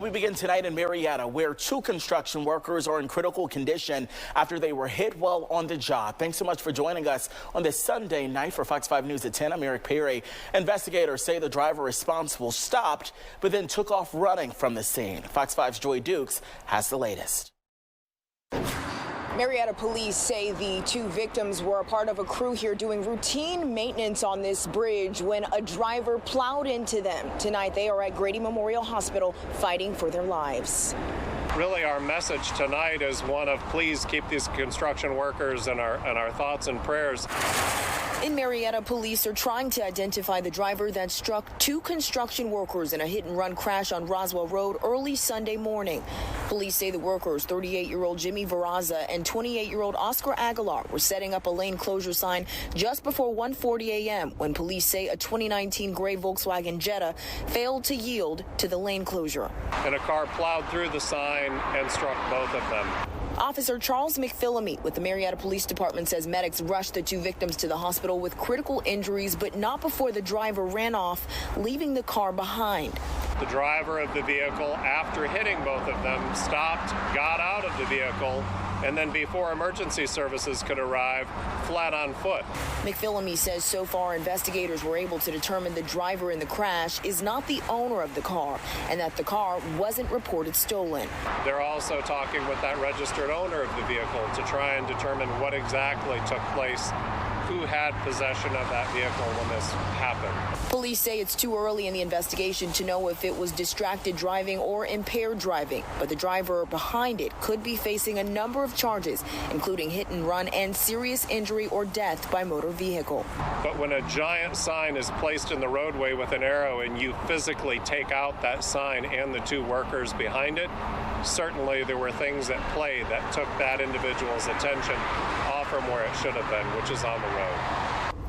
We begin tonight in Marietta, where two construction workers are in critical condition after they were hit while on the job. Thanks so much for joining us on this Sunday night for Fox 5 News at 10. I'm Eric Perry. Investigators say the driver responsible stopped, but then took off running from the scene. Fox 5's Joy Dukes has the latest. Marietta police say the two victims were a part of a crew here doing routine maintenance on this bridge when a driver plowed into them. Tonight they are at Grady Memorial Hospital fighting for their lives. Really, our message tonight is one of please keep these construction workers in our thoughts and prayers. In Marietta, police are trying to identify the driver that struck two construction workers in a hit-and-run crash on Roswell Road early Sunday morning. Police say the workers, 38-year-old Jimmy Veraza and 28-year-old Oscar Aguilar, were setting up a lane closure sign just before 1:40 a.m. when police say a 2019 gray Volkswagen Jetta failed to yield to the lane closure. And a car plowed through the sign and struck both of them. Officer Charles McPhillamy with the Marietta Police Department says medics rushed the two victims to the hospital with critical injuries, but not before the driver ran off, leaving the car behind. The driver of the vehicle, after hitting both of them, stopped, got out of the vehicle, and then before emergency services could arrive, fled on foot. McPhillamy says so far investigators were able to determine the driver in the crash is not the owner of the car and that the car wasn't reported stolen. They're also talking with that registered owner of the vehicle to try and determine what exactly took place, who had possession of that vehicle when this happened. Police say it's too early in the investigation to know if it was distracted driving or impaired driving, but the driver behind it could be facing a number of charges, including hit and run and serious injury or death by motor vehicle. But when a giant sign is placed in the roadway with an arrow and you physically take out that sign and the two workers behind it, certainly there were things at play that took that individual's attention off from where it should have been, which is on the road.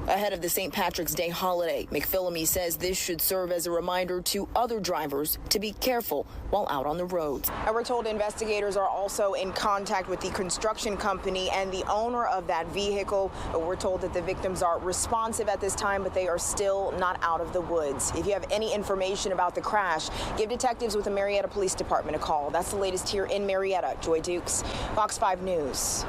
Ahead of the St. Patrick's Day holiday, McPhillamy says this should serve as a reminder to other drivers to be careful while out on the roads. And we're told investigators are also in contact with the construction company and the owner of that vehicle. We're told that the victims are responsive at this time, but they are still not out of the woods. If you have any information about the crash, give detectives with the Marietta Police Department a call. That's the latest here in Marietta. Joy Dukes, Fox 5 News.